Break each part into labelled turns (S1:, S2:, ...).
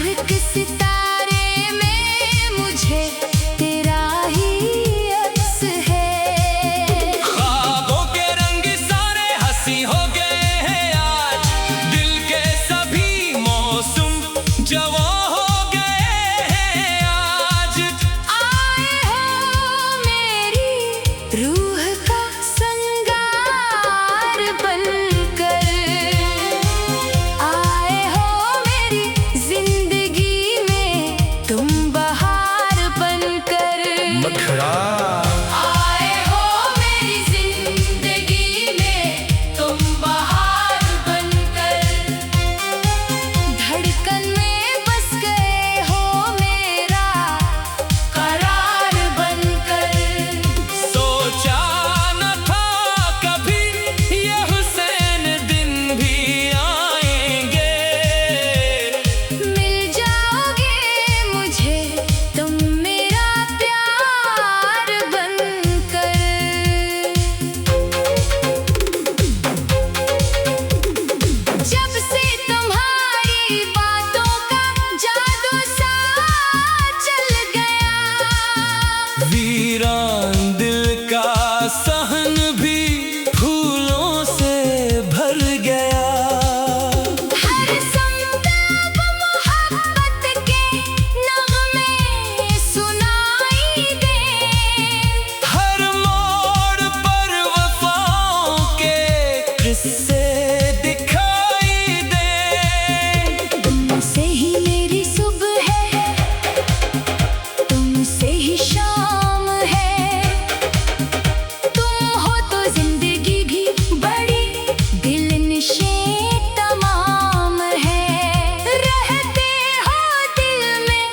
S1: एक सितारे में मुझे तेरा ही अक्स है।
S2: ख्वाबों के रंग सारे हंसी हो गए हैं आज, दिल के सभी मौसम जवां हो गए हैं आज।
S1: आए हो मेरी रूह का संगार बनकर, आए हो मेरी जिंदगी में तुम बहार बनकर।
S2: मखड़ा
S1: आए हो मेरी जिंदगी में तुम बहार बनकर, धड़कन में बस गए हो मेरा करार बनकर।
S2: सोचा न था कभी ये हुसैन दिन भी आएंगे,
S1: मिल जाओगे मुझे तुम मेरा प्यार बनकर। जब से तुम्हारी बातों का जादू सा चल गया,
S2: वीरान दिल का सहन भी फूलों से भर गया।
S1: हर संताप मोहब्बत के नगमे सुनाई दे,
S2: हर मोड़ पर वफाओं के किस्से दिखाई दे।
S1: तुमसे ही मेरी सुबह है, तुमसे ही शाम है। तुम हो तो जिंदगी भी बड़ी दिलनशे तमाम है। रहते हो दिल में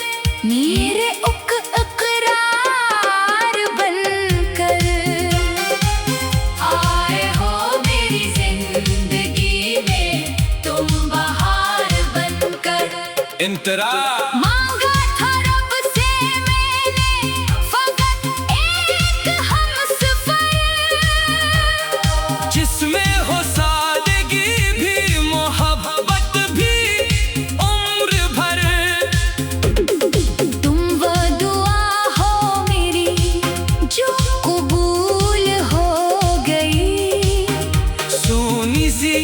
S1: मेरे इकरार बनकर, आए हो मेरी जिंदगी में तुम बहार बनकर।
S2: इंतरा
S1: मांगा था रब से मैंने फकत एक हमसफर,
S2: जिसमें हो सादगी भी मोहब्बत भी उम्र भर।
S1: तुम वो दुआ हो मेरी जो कबूल हो गई,
S2: सोनी सी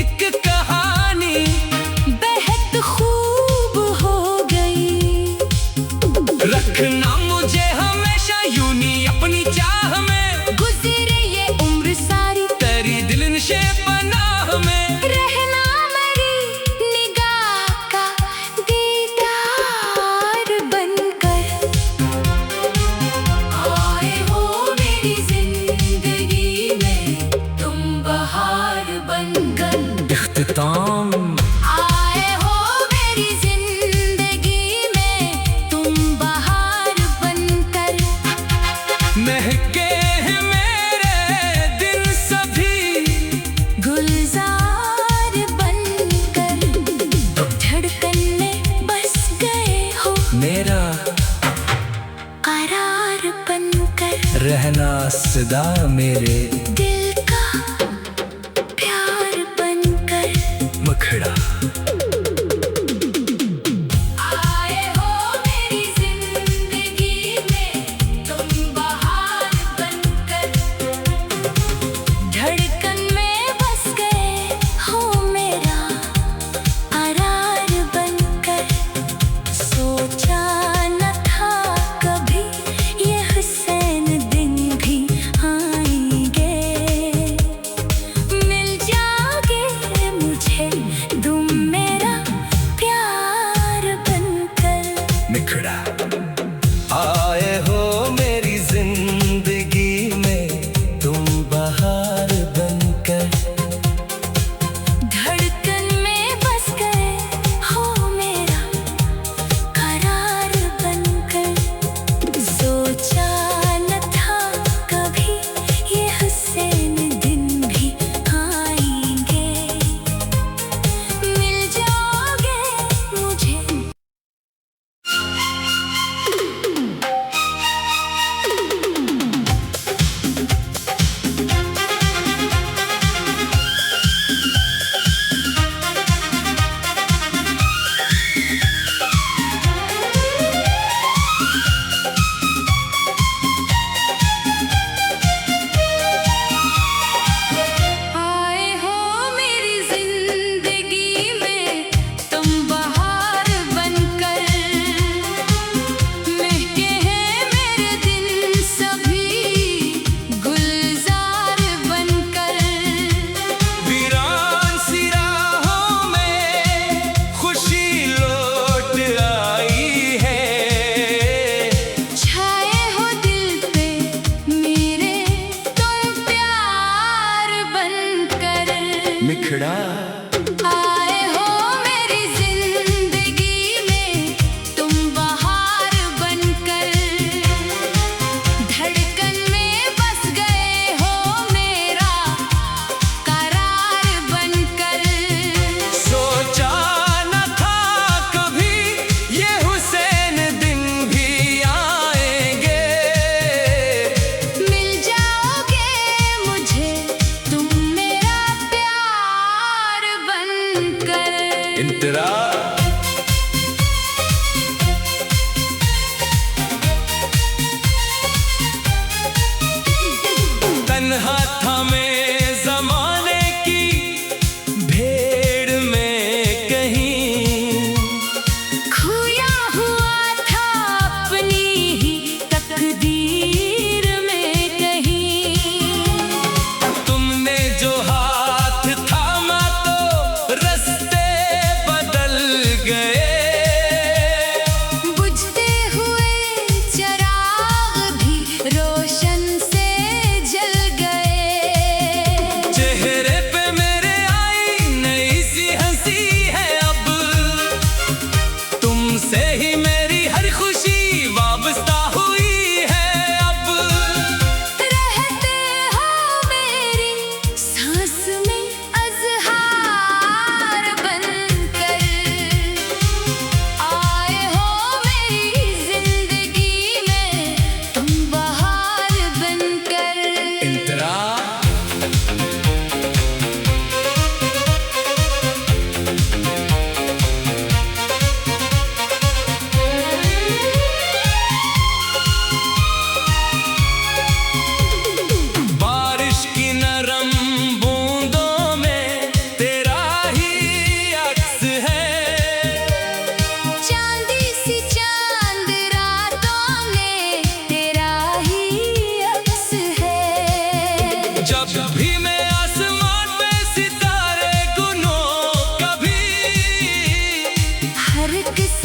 S2: एक कहानी
S1: बेहद खूब हो गई।
S2: रखना मुझे हमेशा यूनी अपनी चाह में,
S1: गुजरे ये उम्र सारी
S2: तेरी दिलनशे पनाह में।
S1: रहना मेरी निगाह का दीदार बनकर, आए हो मेरी जिंदगी में तुम बहार बनकर।
S2: इख्तिताम
S1: आए हो मेरी जिंदगी में तुम बहार बनकर,
S2: महके हैं मेरे दिन सभी
S1: गुलजार बनकर। धड़कन में बस गए हो
S2: मेरा
S1: करार बनकर,
S2: रहना सदा मेरे
S1: दिल का प्यार बनकर।
S2: मखड़ा।
S1: आए हो मेरी जिंदगी में तुम बहार बनकर, धड़कन में बस गए हो मेरा करार बनकर। सोचा न था कभी ये हुसैन दिन भी आएंगे, मिल जाओगे मुझे तुम मेरा प्यार बनकर।
S2: मिखड़ा आए हो मेरी जिंदगी में तुम बहार बनकर,
S1: धड़कन में बस गए हो मेरा करार बनकर। सोचा न था कभी ये हुसैन दिन भी आएंगे, मिल जाओगे मुझे।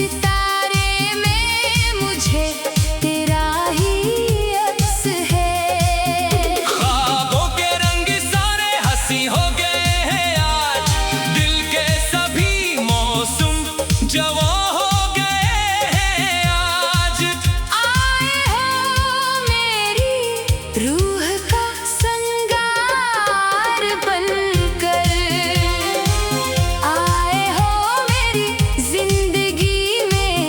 S1: सितारे में मुझे तेरा ही अक्स है।
S2: ख्वाबों के रंग सारे हंसी हो गए हैं आज, दिल के सभी मौसम जवां हो गए हैं आज।
S1: आए हो मेरी रूह का संगार बनकर, आए हो मेरी जिंदगी में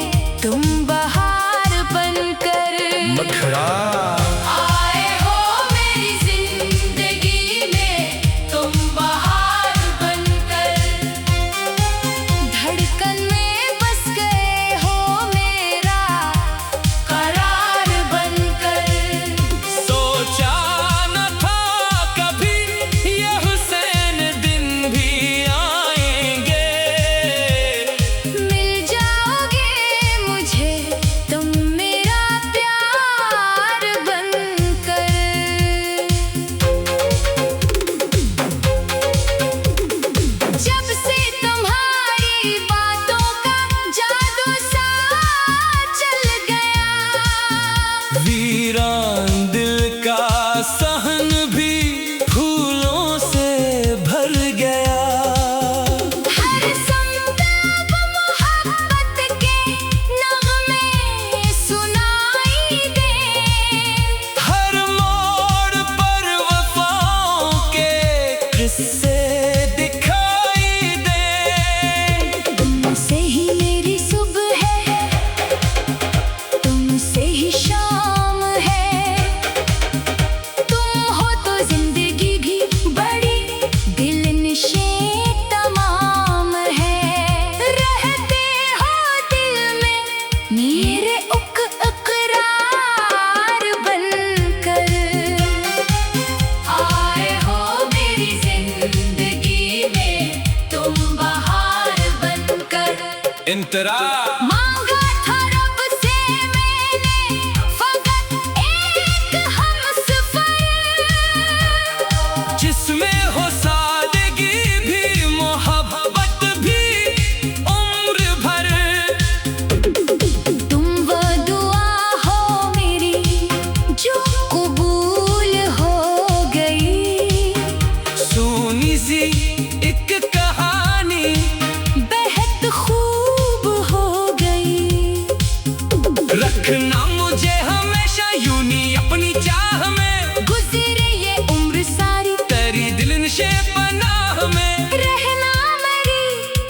S1: तुम बहार बनकर।
S2: मखड़ा
S1: आए हो मेरी जिंदगी में तुम बहार बनकर, धड़कन में बस गए हो मेरा करार बनकर।
S2: सोचा न था कभी ये हुसैन दिन भी आएंगे,
S1: मिल जाओगे मुझे तुम मेरा प्यार बनकर। जब से तुम्हारी बातों का जादू सा चल गया,
S2: वीरान दिल का सहन भी फूलों से भर गया।
S1: हर संताप मोहब्बत के नगमे सुनाई दे,
S2: हर मोड़ पर वफाओं के किस्से दिखाई दे।
S1: तुमसे ही मेरी सुबह है, तुमसे ही शाम है, तुम हो तो जिंदगी भी बड़ी दिलनशे तमाम है। रहते हो दिल में मेरे इकरार बनकर, आए हो मेरी जिंदगी में तुम बहार बनकर।
S2: इंतरा
S1: मांगा था रब से मैंने फकत एक हमसफर,
S2: जिसमें हो सादगी भी मोहब्बत भी उम्र भर।
S1: तुम वो दुआ हो मेरी जो कबूल हो गई,
S2: सोनी सी एक कहानी
S1: बेहद खूब हो गई।
S2: रखना मुझे हमेशा यूं ही अपनी चाह में,
S1: गुजरे ये उम्र सारी
S2: तेरी दिलनशे पनाह में।
S1: रहना मेरी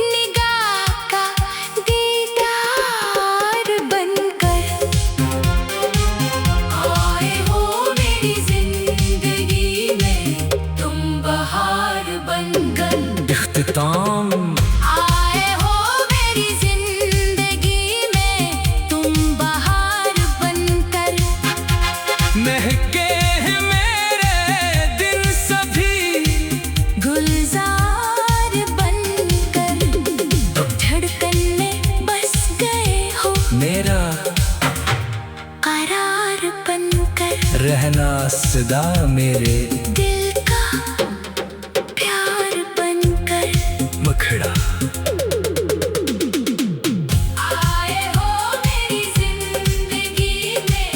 S1: निगाह का दीदार बनकर, आए हो मेरी जिंदगी में तुम बहार बनकर।
S2: इख्तिताम
S1: आए हो मेरी जिंदगी में तुम बहार बनकर,
S2: महके हैं मेरे दिन सभी
S1: गुलजार बनकर, धड़कन में बस गए हो
S2: मेरा
S1: करार बनकर।
S2: रहना सदा मेरे
S1: दिल का प्यार बनकर,
S2: मखड़ा।
S1: आए हो मेरी जिंदगी में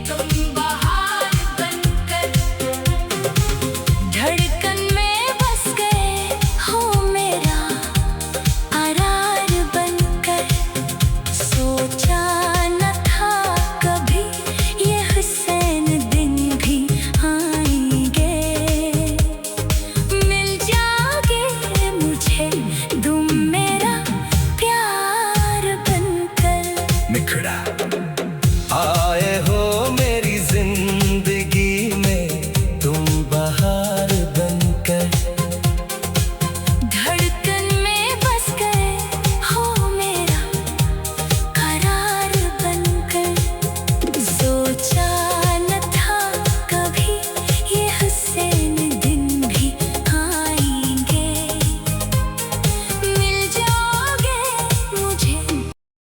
S1: तुम बहार बनकर, धड़कन में बस गए हो मेरा करार बनकर। सोचा न था कभी ये हुसैन दिन भी आएंगे, मिल जाओगे मुझे तुम मेरा प्यार बनकर।
S2: मिखड़ा